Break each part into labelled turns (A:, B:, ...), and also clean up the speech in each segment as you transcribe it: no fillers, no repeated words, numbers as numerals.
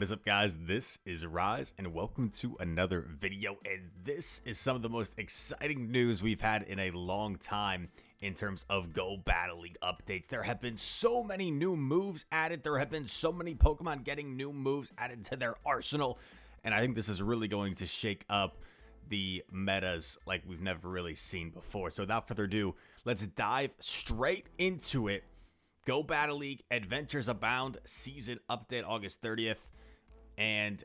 A: What is up, guys? This is Rise, and welcome to another video. And this is some of the most exciting news we've had in a long time in terms of Go Battle League updates. There have been so many new moves added. There have been so many Pokemon getting new moves added to their arsenal. And I think this is really going to shake up the metas like we've never really seen before. So without further ado, let's dive straight into it. Go Battle League Adventures Abound season update August 30th. And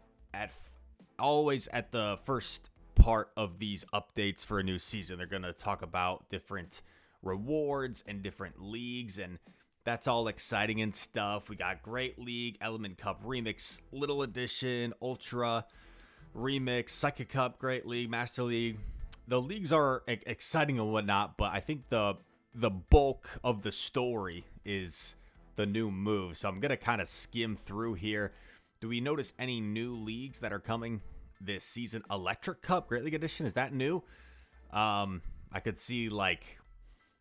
A: always at the first part of these updates for a new season, they're going to talk about different rewards and different leagues, and that's all exciting and stuff. We got Great League, Element Cup Remix, Little Edition, Ultra Remix, Psychic Cup, Great League, Master League. The leagues are exciting and whatnot, but I think the bulk of the story is the new move. So I'm going to kind of skim through here. Do we notice any new leagues that are coming this season? Electric Cup, Great League Edition, is that new? I could see like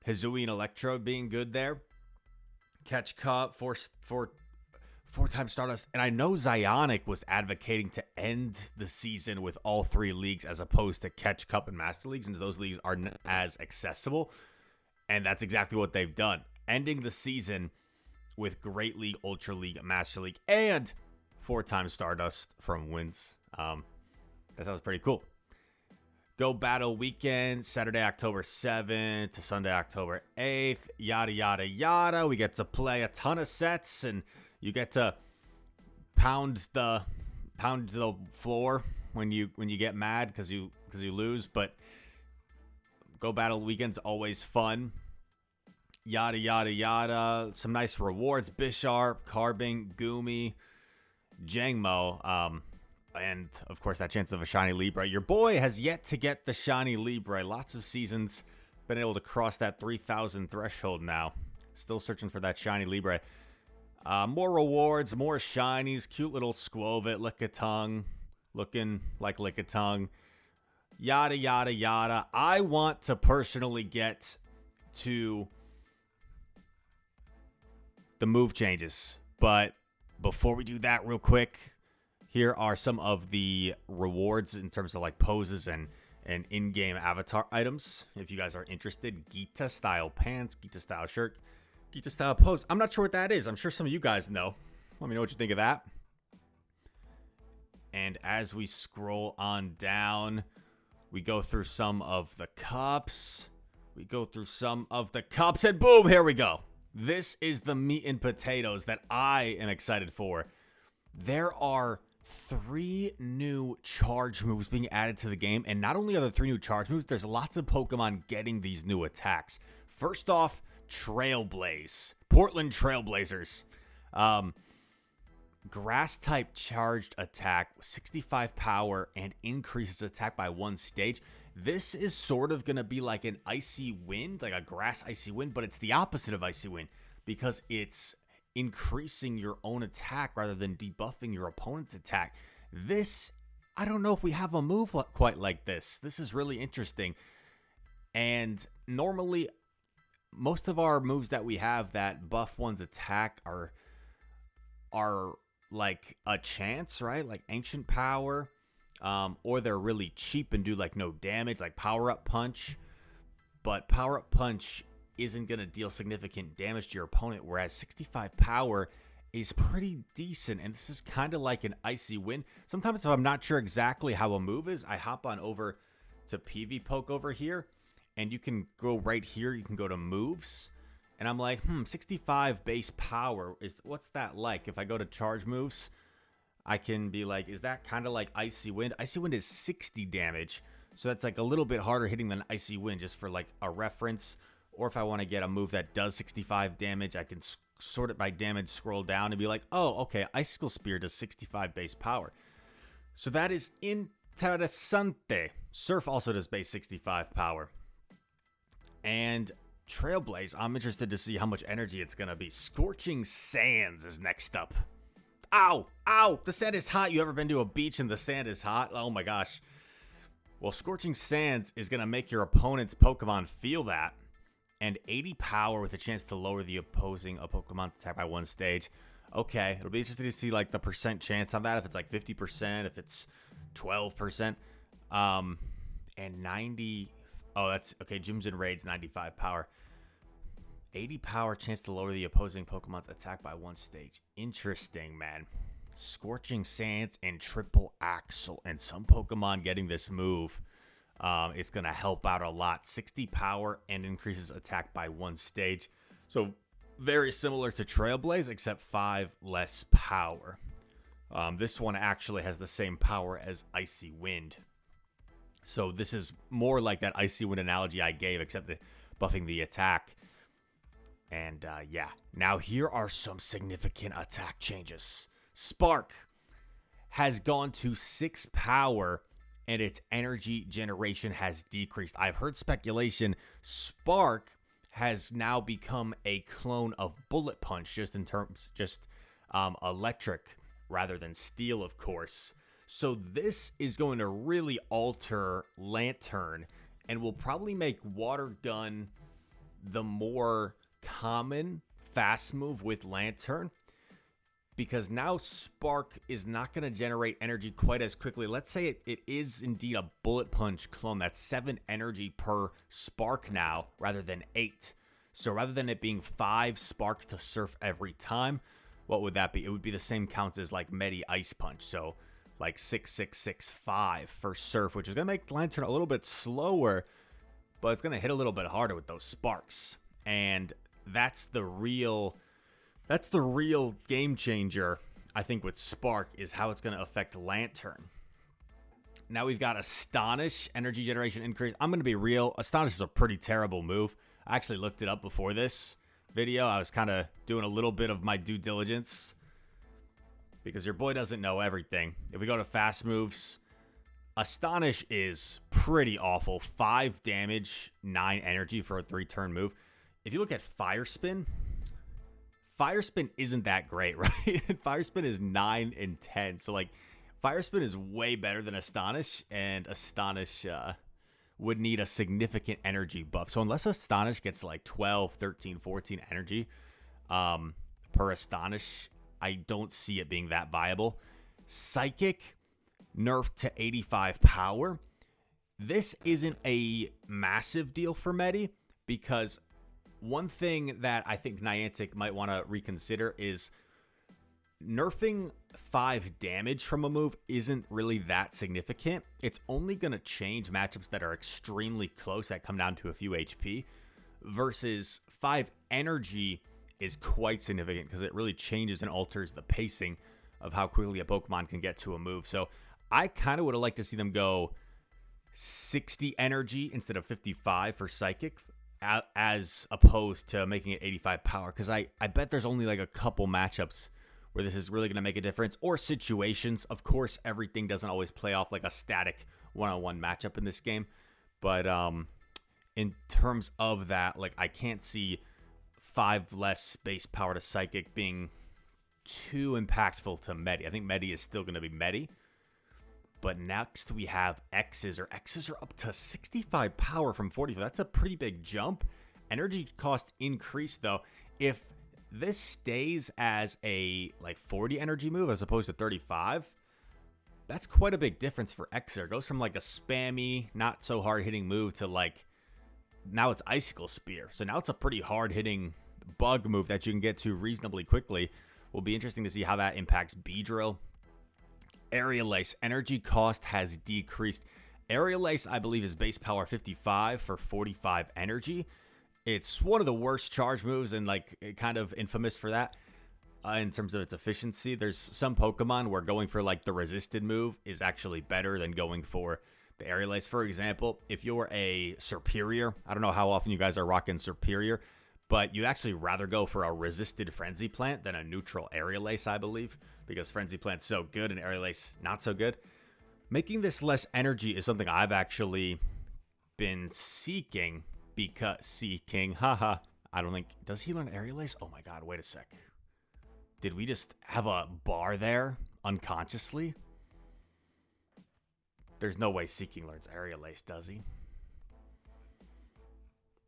A: Hizui and Electrode being good there. Catch Cup, four-time Stardust. And I know Zionic was advocating to end the season with all three leagues as opposed to Catch Cup and Master Leagues, since those leagues aren't as accessible. And that's exactly what they've done. Ending the season with Great League, Ultra League, Master League, and four-time Stardust from wins. That sounds pretty cool. Go Battle Weekend, Saturday, October 7th to Sunday, October 8th. Yada, yada, yada. We get to play a ton of sets, and you get to pound the floor when you get mad because you lose. But Go Battle Weekend's always fun. Yada, yada, yada. Some nice rewards. Bisharp, Carbing, Goomy, Jangmo, and of course that chance of a shiny Libre. Your boy has yet to get the shiny Libre. Lots of seasons, been able to cross that 3,000 threshold now. Still searching for that shiny Libre. More rewards, more shinies. Cute little Squovit, Lickitung, looking like Lickitung. Yada, yada, yada. I want to personally get to the move changes, but before we do that real quick, here are some of the rewards in terms of like poses and in-game avatar items. If you guys are interested, Gita style pants, Gita style shirt, Gita style pose. I'm not sure what that is. I'm sure some of you guys know. Let me know what you think of that. And as we scroll on down, we go through some of the cups. And boom, here we go. This is the meat and potatoes that I am excited for. There are 3 new charge moves being added to the game. And not only are there 3 new charge moves, there's lots of Pokemon getting these new attacks. First off, Trailblaze. Portland Trailblazers. Grass-type charged attack, 65 power, and increases attack by 1 stage. This is sort of going to be like an Icy Wind, like a Grass Icy Wind, but it's the opposite of Icy Wind because it's increasing your own attack rather than debuffing your opponent's attack. This, I don't know if we have a move quite like this. This is really interesting. And normally, most of our moves that we have that buff one's attack are like a chance, right? Like Ancient Power. Or they're really cheap and do like no damage, like Power Up Punch. But Power Up Punch isn't going to deal significant damage to your opponent, whereas 65 power is pretty decent. And this is kind of like an Icy Wind. Sometimes if I'm not sure exactly how a move is, I hop on over to PvPoke over here, and you can go right here. You can go to moves, and I'm like, 65 base power, what's that like? If I go to charge moves, I can be like, is that kind of like Icy Wind? Icy Wind is 60 damage, so that's like a little bit harder hitting than Icy Wind, just for like a reference. Or if I want to get a move that does 65 damage, I can sort it by damage, scroll down, and be like, oh, okay, Icicle Spear does 65 base power. So that is interessante. Surf also does base 65 power. And Trailblaze, I'm interested to see how much energy it's going to be. Scorching Sands is next up. Ow! Ow! The sand is hot. You ever been to a beach and the sand is hot? Oh my gosh. Well, Scorching Sands is going to make your opponent's Pokemon feel that. And 80 power with a chance to lower the opposing Pokemon's attack by 1 stage. Okay, it'll be interesting to see like the percent chance on that. If it's like 50%, if it's 12%, and 90. Oh, that's okay. Gyms and raids 95 power, 80 power chance to lower the opposing Pokemon's attack by 1 stage. Interesting, man. Scorching Sands and Triple Axle, and some Pokemon getting this move is going to help out a lot. 60 power and increases attack by 1 stage. So very similar to Trailblaze, except 5 less power. This one actually has the same power as Icy Wind. So this is more like that Icy Wind analogy I gave, except buffing the attack. And yeah, now here are some significant attack changes. Spark has gone to 6 power, and its energy generation has decreased. I've heard speculation Spark has now become a clone of Bullet Punch, just in terms, electric rather than steel, of course. So this is going to really alter Lantern, and will probably make Water Gun the more common fast move with Lantern, because now Spark is not going to generate energy quite as quickly. Let's say it is indeed a Bullet Punch clone. That's 7 energy per Spark now, rather than 8. So rather than it being 5 Sparks to surf every time, what would that be? It would be the same counts as like Medi Ice Punch. So like 6, 6, 6, 5 for surf, which is going to make Lantern a little bit slower, but it's going to hit a little bit harder with those Sparks. And that's the real game changer, I think, with Spark, is how it's going to affect Lantern. Now we've got Astonish, energy generation increase. I'm going to be real. Astonish is a pretty terrible move. I actually looked it up before this video. I was kind of doing a little bit of my due diligence, because your boy doesn't know everything. If we go to fast moves, Astonish is pretty awful. 5 damage, 9 energy for a 3-turn move. If you look at Fire Spin isn't that great, right? Fire Spin is 9 and 10. So, like, Fire Spin is way better than Astonish, and Astonish would need a significant energy buff. So, unless Astonish gets, like, 12, 13, 14 energy per Astonish, I don't see it being that viable. Psychic, nerfed to 85 power. This isn't a massive deal for Medi, because one thing that I think Niantic might want to reconsider is nerfing 5 damage from a move isn't really that significant. It's only going to change matchups that are extremely close, that come down to a few HP, versus 5 energy is quite significant, because it really changes and alters the pacing of how quickly a Pokemon can get to a move. So I kind of would have liked to see them go 60 energy instead of 55 for Psychic, as opposed to making it 85 power, because I bet there's only like a couple matchups where this is really going to make a difference, or situations. Of course, everything doesn't always play off like a static one-on-one matchup in this game, but in terms of that, like, I can't see 5 less base power to Psychic being too impactful to Medi. I think Medi is still going to be Medi. But next we have X's, or X's are up to 65 power from 45. That's a pretty big jump. Energy cost increase, though. If this stays as a like 40 energy move as opposed to 35, that's quite a big difference for Xer. It goes from like a spammy, not so hard hitting move to like, now it's Icicle Spear. So now it's a pretty hard hitting bug move that you can get to reasonably quickly. Will be interesting to see how that impacts Beedrill. Aerial Ace, energy cost has decreased. Aerial Ace, I believe, is base power 55 for 45 energy. It's one of the worst charge moves, and like kind of infamous for that in terms of its efficiency. There's some Pokemon where going for like the resisted move is actually better than going for the Aerial Ace. For example, if you're a Superior, I don't know how often you guys are rocking Superior, but you'd actually rather go for a resisted Frenzy Plant than a neutral Aerial Ace, I believe, because Frenzy Plant's so good and Aerial Ace not so good. Making this less energy is something I've actually been seeking, haha. I don't think, does he learn Aerial Ace? Oh my god, wait a sec. Did we just have a bar there unconsciously? There's no way Seeking learns Aerial Ace, does he?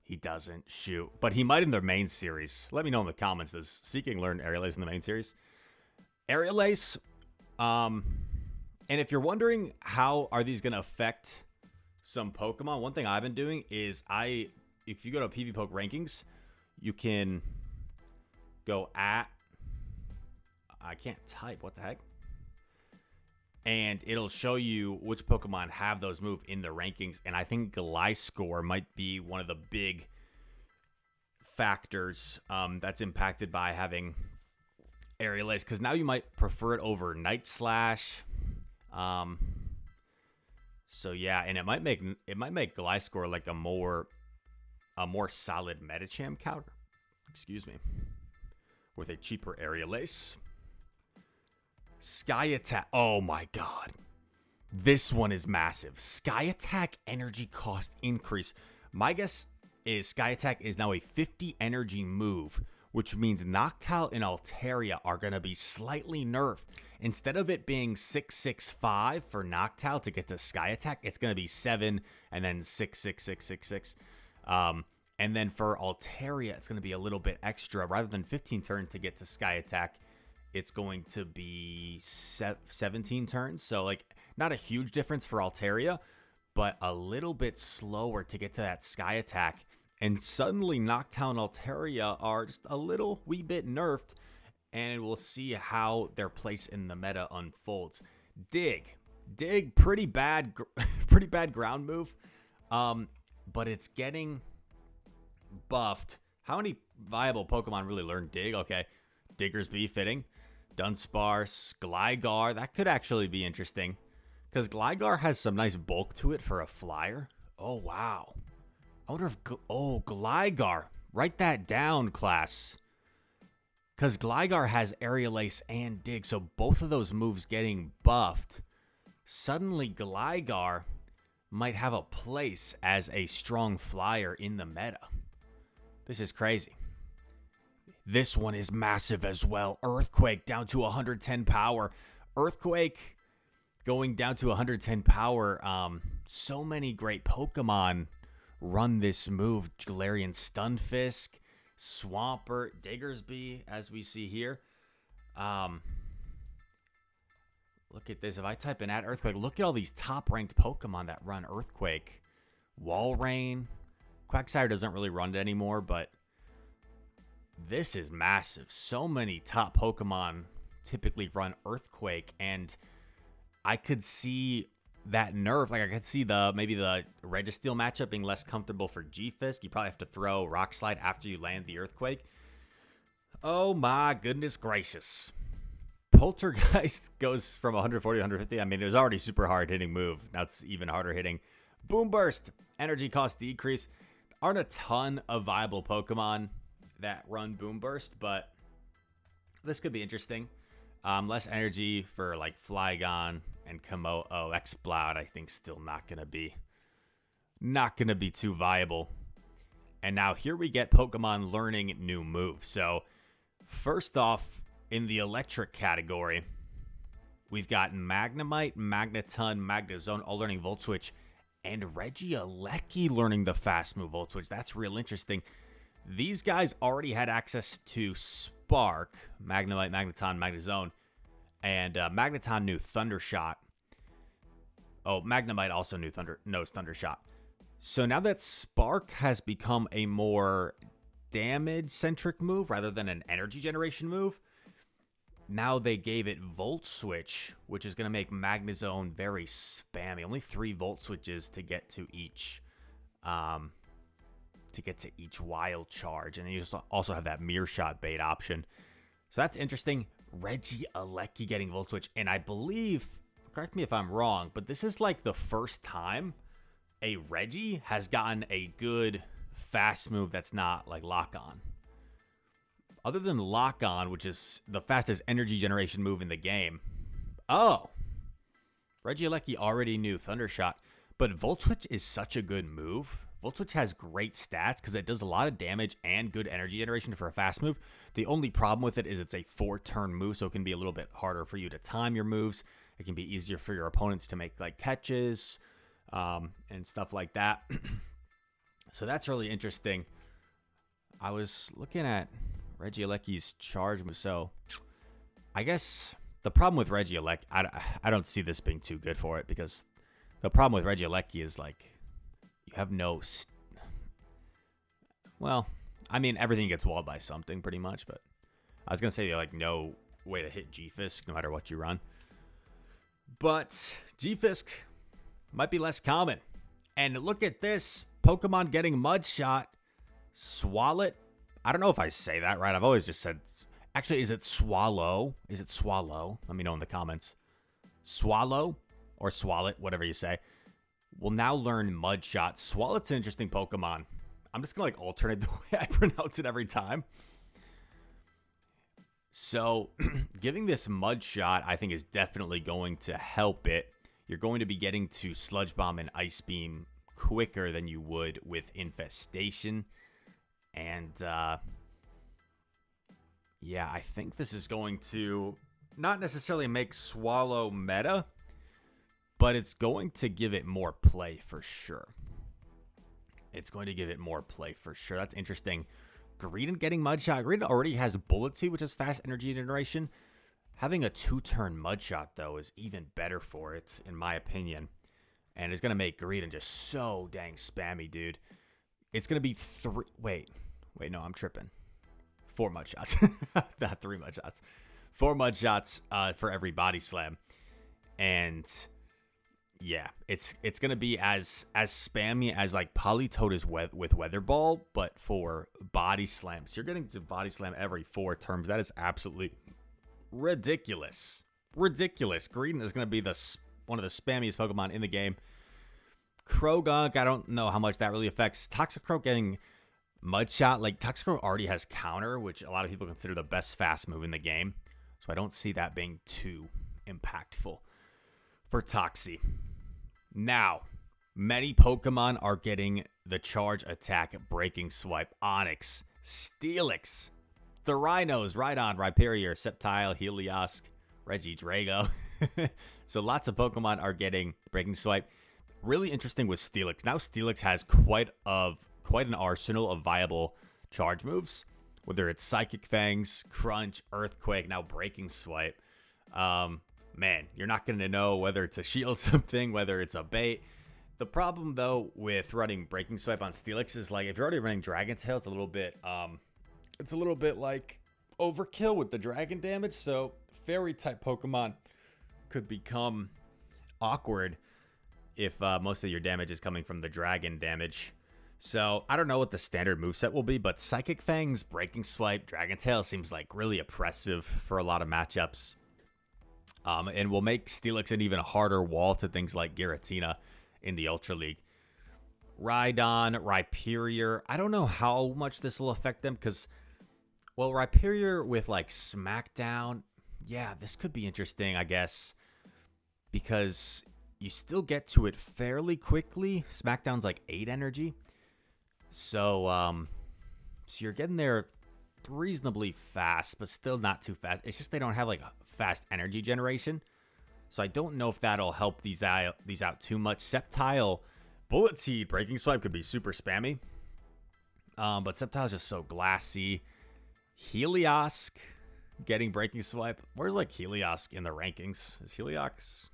A: He doesn't. Shoot. But he might in the main series. Let me know in the comments. Does Seeking learn Aerial Ace in the main series? Aerial Ace. And if you're wondering how are these going to affect some Pokemon, one thing I've been doing is if you go to PvPoke rankings, you can go at, I can't type, what the heck? And it'll show you which Pokemon have those move in the rankings. And I think Gliscor might be one of the big factors that's impacted by having Aerial Ace, because now you might prefer it over Night Slash. So yeah, and it might make Gliscor like a more solid Medicham counter. Excuse me. With a cheaper Aerial Ace. Sky Attack. Oh my god. This one is massive. Sky Attack energy cost increase. My guess is Sky Attack is now a 50 energy move, which means Noctowl and Altaria are going to be slightly nerfed. Instead of it being 665 for Noctowl to get to Sky Attack, it's going to be 7 and then 66666. And then for Altaria, it's going to be a little bit extra. Rather than 15 turns to get to Sky Attack, it's going to be 17 turns. So, like, not a huge difference for Altaria, but a little bit slower to get to that Sky Attack. And suddenly, Noctowl and Altaria are just a little wee bit nerfed, and we'll see how their place in the meta unfolds. Dig, pretty bad ground move, but it's getting buffed. How many viable Pokemon really learn Dig? Okay, Diggersby fitting, Dunsparce, Gligar. That could actually be interesting because Gligar has some nice bulk to it for a flyer. Oh wow. I wonder if... Oh, Gligar. Write that down, class. Because Gligar has Aerial Ace and Dig, so both of those moves getting buffed. Suddenly, Gligar might have a place as a strong flyer in the meta. This is crazy. This one is massive as well. Earthquake down to 110 power. Earthquake going down to 110 power. So many great Pokemon run this move. Galarian Stunfisk, Swampert, Diggersby, as we see here. Look at this. If I type in @Earthquake, look at all these top-ranked Pokemon that run Earthquake. Walrein. Quagsire doesn't really run it anymore, but this is massive. So many top Pokemon typically run Earthquake, and I could see that nerf, like I could see maybe the Registeel matchup being less comfortable for G-Fisk. You probably have to throw Rock Slide after you land the Earthquake. Oh my goodness gracious. Poltergeist goes from 140 to 150. I mean, it was already super hard hitting move. Now it's even harder hitting. Boom Burst, energy cost decrease. Aren't a ton of viable Pokemon that run Boom Burst, but this could be interesting. Less energy for like Flygon and Komodo. Exploud, I think, still not gonna be too viable. And now here we get Pokemon learning new moves. So first off, in the electric category, we've got Magnemite, Magneton, Magnezone all learning Volt Switch, and Regieleki learning the fast move Volt Switch. That's real interesting. These guys already had access to Spark, Magnemite, Magneton, Magnezone, and Magneton knew Thundershot. Oh, Magnemite also knows Thundershot. So now that Spark has become a more damage-centric move rather than an energy generation move, now they gave it Volt Switch, which is going to make Magnezone very spammy. Only 3 Volt Switches to get to each wild charge. And you also have that Mirror Shot bait option. So that's interesting. Regieleki getting Volt Switch. And I believe, correct me if I'm wrong, but this is like the first time a Regi has gotten a good fast move that's not like Lock On. Other than Lock On, which is the fastest energy generation move in the game. Oh, Regieleki already knew Thundershot, but Volt Switch is such a good move. Volt Switch has great stats because it does a lot of damage and good energy generation for a fast move. The only problem with it is it's a 4-turn move, so it can be a little bit harder for you to time your moves. It can be easier for your opponents to make like catches and stuff like that. So that's really interesting. I was looking at Regieleki's charge move. So I guess the problem with Regieleki, I don't see this being too good for it, because the problem with Regieleki is, like, you have no... Well, I mean, everything gets walled by something, pretty much, but I was going to say, like, no way to hit G-Fisk, no matter what you run. But G-Fisk might be less common. And look at this. Pokemon getting Mudshot. Swalot. I don't know if I say that right. I've always just said... Actually, is it Swallow? Is it Swallow? Let me know in the comments. Swallow or Swalot, whatever you say, will now learn Mudshot. Swalot's an interesting Pokemon. I'm just going to, like, alternate the way I pronounce it every time. So, giving this Mudshot, I think, is definitely going to help it. You're going to be getting to Sludge Bomb and Ice Beam quicker than you would with Infestation. And, yeah, I think this is going to not necessarily make Swallow meta, but it's going to give it more play for sure. It's going to give it more play for sure. That's interesting. Greedent getting Mudshot. Greedent already has Bullet Seed, which is fast energy generation. Having a 2-turn Mudshot, though, is even better for it, in my opinion. And it's going to make Greedent just so dang spammy, dude. It's going to be 3... Wait, no, I'm tripping. 4 Mudshots. Not 3 Mudshots. 4 Mudshots for every Body Slam. And... yeah, it's going to be as spammy as, like, Politoed is with Weather Ball, but for Body Slams. You're getting to Body Slam every 4 turns. That is absolutely ridiculous. Ridiculous. Greedent is going to be one of the spammiest Pokemon in the game. Krogunk, I don't know how much that really affects. Toxicroak getting Mudshot. Like, Toxicroak already has Counter, which a lot of people consider the best fast move in the game. So I don't see that being too impactful for Toxie. Now, many Pokemon are getting the Charge Attack Breaking Swipe. Onix, Steelix, the Rhinos, Rhydon, Rhyperior, Sceptile, Helios, Regidrago. So lots of Pokemon are getting Breaking Swipe. Really interesting with Steelix. Now Steelix has quite an arsenal of viable charge moves. Whether it's Psychic Fangs, Crunch, Earthquake, now Breaking Swipe. Man, you're not going to know whether to shield something, whether it's a bait. The problem, though, with running Breaking Swipe on Steelix is, like, if you're already running Dragon Tail, it's a little bit like overkill with the dragon damage. So Fairy-type Pokemon could become awkward if most of your damage is coming from the dragon damage. So I don't know what the standard moveset will be, but Psychic Fangs, Breaking Swipe, Dragon Tail seems like really oppressive for a lot of matchups. And will make Steelix an even harder wall to things like Giratina in the Ultra League. Rhydon, Rhyperior. I don't know how much this will affect them because, well, Rhyperior with, like, Smackdown. Yeah, this could be interesting, I guess, because you still get to it fairly quickly. Smackdown's like 8 energy. So you're getting there reasonably fast, but still not too fast. It's just they don't have, like, a fast energy generation, so I don't know if that'll help these out too much. Sceptile, Bullet Seed, Breaking Swipe could be super spammy, but Sceptile's just so glassy. Helios getting Breaking Swipe. Where's, like, Helios in the rankings? Is Helios?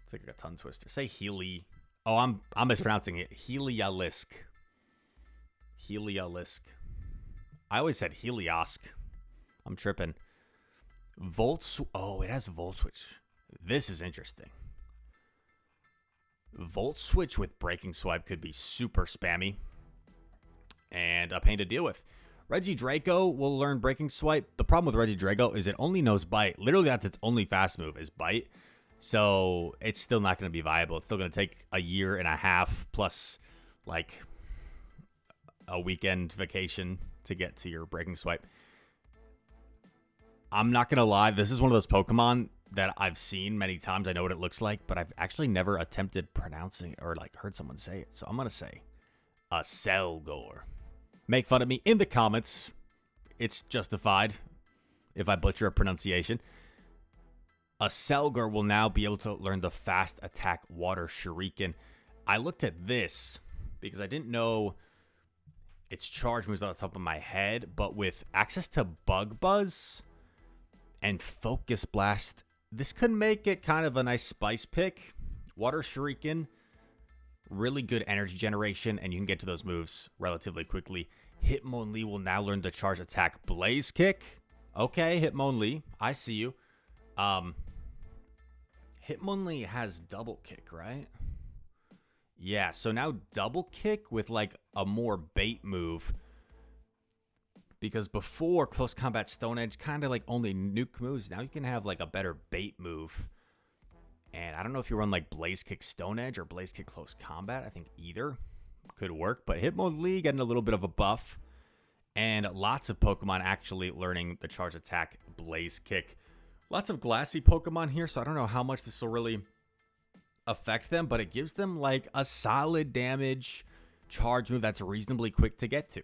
A: It's like a tongue twister. Say Heli. Oh, I'm mispronouncing it. Heliolisk. I always said Helios. I'm tripping. Oh, it has Volt Switch. This is interesting. Volt Switch with Breaking Swipe could be super spammy and a pain to deal with. Regidrago will learn Breaking Swipe. The problem with Regidrago is it only knows Bite. Literally, that's its only fast move is Bite. So it's still not going to be viable. It's still going to take a year and a half plus, like, a weekend vacation to get to your Breaking Swipe. I'm not going to lie. This is one of those Pokemon that I've seen many times. I know what it looks like, but I've actually never attempted pronouncing it or, like, heard someone say it. So I'm going to say a Selgor. Make fun of me in the comments. It's justified if I butcher a pronunciation. A Selgor will now be able to learn the fast attack Water Shuriken. I looked at this because I didn't know its charge moves on the top of my head, but with access to Bug Buzz, and Focus Blast. This could make it kind of a nice spice pick. Water Shuriken, really good energy generation, and you can get to those moves relatively quickly. Hitmonlee will now learn the charge attack Blaze Kick. Okay, Hitmonlee, I see you. Hitmonlee has double kick, right? Yeah, so now double kick with like a more bait move. Because before Close Combat Stone Edge kind of like only nuke moves. Now you can have like a better bait move. And I don't know if you run like Blaze Kick Stone Edge or Blaze Kick Close Combat. I think either could work. But Hitmonlee getting a little bit of a buff. And lots of Pokemon actually learning the charge attack Blaze Kick. Lots of glassy Pokemon here, so I don't know how much this will really affect them. But it gives them like a solid damage charge move that's reasonably quick to get to.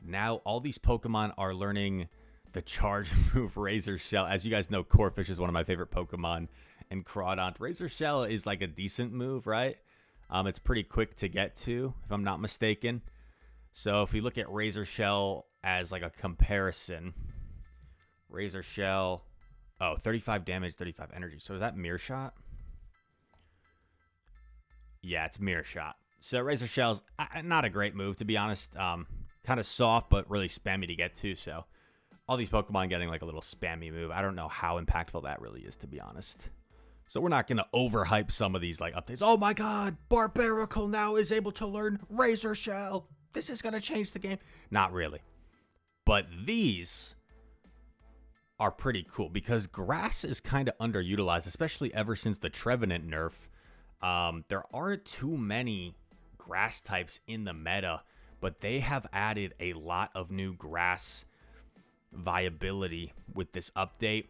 A: Now, all these Pokemon are learning the charge move Razor Shell. As you guys know, Corphish is one of my favorite Pokemon. And Crawdont. Razor Shell is like a decent move, right? It's pretty quick to get to, if I'm not mistaken. So if we look at Razor Shell as like a comparison, Razor Shell, 35 damage, 35 energy. So is that Mirror Shot? Yeah, it's Mirror Shot. So Razor Shell's not a great move, to be honest. Kind of soft, but really spammy to get to. So all these Pokemon getting like a little spammy move. I don't know how impactful that really is, to be honest. So we're not going to overhype some of these like updates. Oh my god, Barbaracle now is able to learn Razor Shell. This is going to change the game. Not really. But these are pretty cool because grass is kind of underutilized, especially ever since the Trevenant nerf. There aren't too many grass types in the meta, but they have added a lot of new grass viability with this update.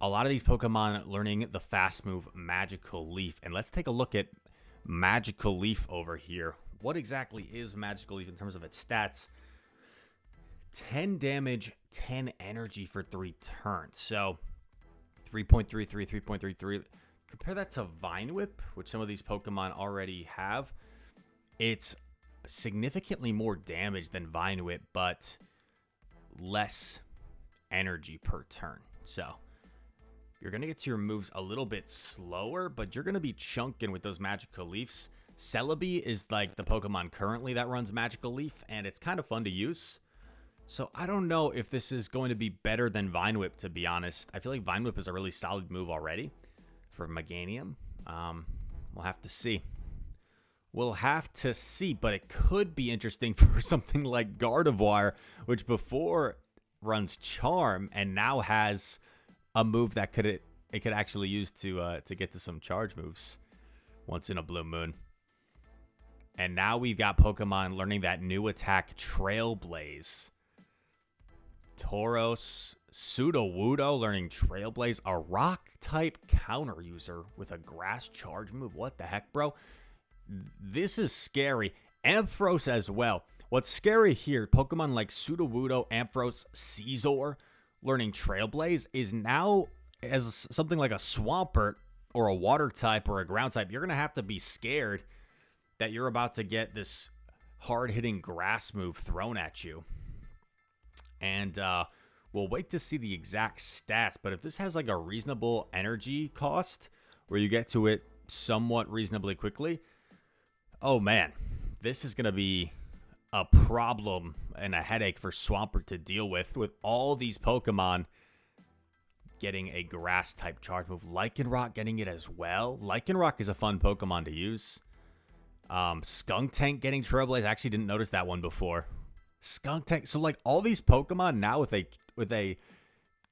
A: A lot of these Pokemon learning the fast move Magical Leaf. And let's take a look at Magical Leaf over here. What exactly is Magical Leaf in terms of its stats? 10 damage, 10 energy for 3 turns. So 3.33, 3.33. Compare that to Vine Whip, which some of these Pokemon already have. It's significantly more damage than Vine Whip, but less energy per turn. So you're going to get to your moves a little bit slower, but you're going to be chunking with those Magical Leafs. Celebi is like the Pokemon currently that runs Magical Leaf, and it's kind of fun to use. So I don't know if this is going to be better than Vine Whip, to be honest. I feel like Vine Whip is a really solid move already for Meganium. We'll have to see. We'll have to see, but it could be interesting for something like Gardevoir, which before runs Charm and now has a move that it could actually use to get to some charge moves once in a blue moon. And now we've got Pokemon learning that new attack Trailblaze. Tauros, Sudowoodo learning Trailblaze, a rock type counter user with a grass charge move. What the heck, bro? This is scary. Ampharos as well. What's scary here, Pokemon like Sudowoodo, Ampharos, Scizor learning Trailblaze is now as something like a Swampert or a water type or a ground type. You're going to have to be scared that you're about to get this hard-hitting grass move thrown at you. And we'll wait to see the exact stats. But if this has like a reasonable energy cost where you get to it somewhat reasonably quickly, oh man, this is going to be a problem and a headache for Swampert to deal with all these Pokemon getting a grass-type charge move. Lycanroc getting it as well. Lycanroc is a fun Pokemon to use. Skuntank getting Trailblaze. I actually didn't notice that one before. Skuntank. So like all these Pokemon now with a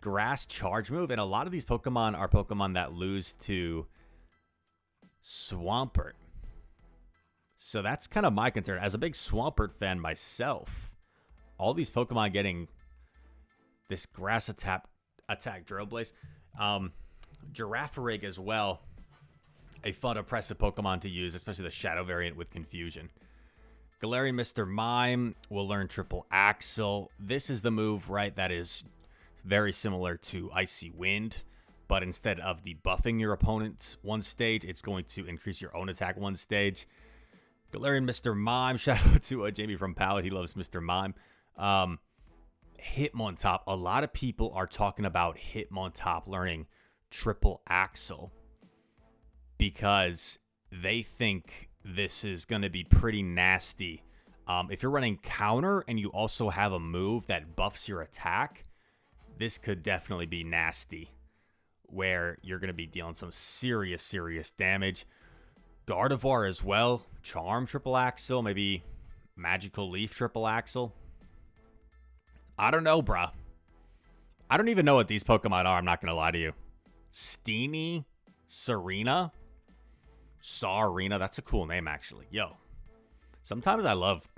A: grass charge move, and a lot of these Pokemon are Pokemon that lose to Swampert. So that's kind of my concern. As a big Swampert fan myself, all these Pokemon getting this grass attack Trailblaze. Girafarig as well. A fun, oppressive Pokemon to use, especially the Shadow variant with Confusion. Galarian Mr. Mime will learn Triple Axle. This is the move, right, that is very similar to Icy Wind, but instead of debuffing your opponent's one stage, it's going to increase your own attack one stage. Galarian Mr. Mime, shout out to Jamie from Pallet, he loves Mr. Mime. Hitmontop. A lot of people are talking about Hitmontop learning triple axle because they think this is going to be pretty nasty. If you're running counter and you also have a move that buffs your attack, this could definitely be nasty, where you're going to be dealing some serious damage. Gardevoir as well. Charm triple axle, maybe Magical Leaf triple axle. I don't know, bruh. I don't even know what these Pokemon are, I'm not going to lie to you. Steenie, Serena, Sarina. That's a cool name, actually. Yo. Sometimes I love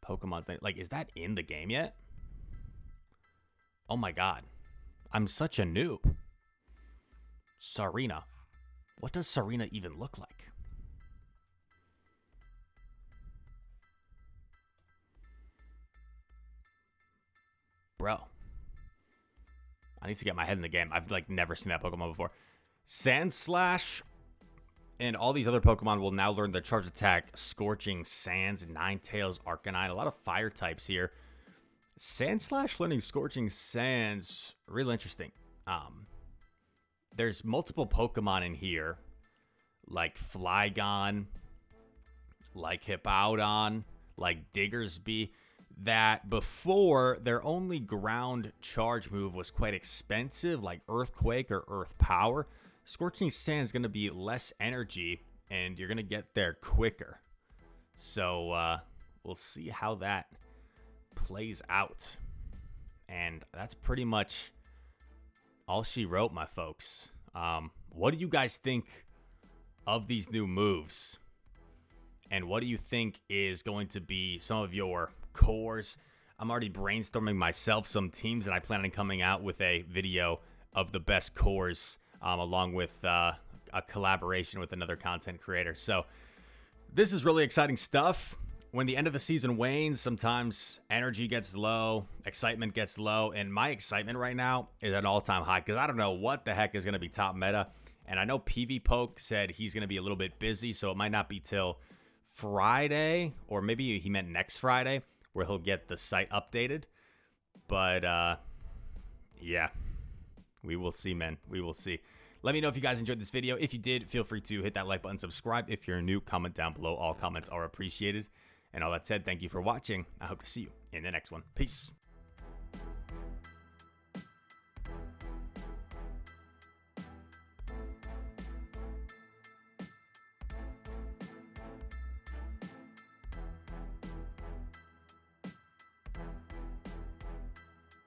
A: Pokemon's name. Like, is that in the game yet? Oh my god. I'm such a noob. Sarina. What does Sarina even look like? Bro. I need to get my head in the game. I've, like, never seen that Pokemon before. Sandslash and all these other Pokemon will now learn the charge attack, Scorching Sands, Ninetales, Arcanine. A lot of fire types here. Sandslash learning Scorching Sands, really interesting. There's multiple Pokemon in here, like Flygon, like Hippowdon, like Diggersby, that before their only ground charge move was quite expensive, like Earthquake or Earth Power. Scorching Sand is going to be less energy, and you're going to get there quicker. So we'll see how that plays out. And that's pretty much all she wrote, my folks. What do you guys think of these new moves? And what do you think is going to be some of your cores? I'm already brainstorming myself some teams, and I plan on coming out with a video of the best cores, along with a collaboration with another content creator. So this is really exciting stuff. When the end of the season wanes, sometimes energy gets low, excitement gets low, and my excitement right now is at an all-time high because I don't know what the heck is going to be top meta. And I know PV Poke said he's going to be a little bit busy, so it might not be till Friday, or maybe he meant next Friday, where he'll get the site updated. But yeah, we will see, man. We will see. Let me know if you guys enjoyed this video. If you did, feel free to hit that like button, subscribe. If you're new, comment down below. All comments are appreciated. And all that said, thank you for watching. I hope to see you in the next one. Peace.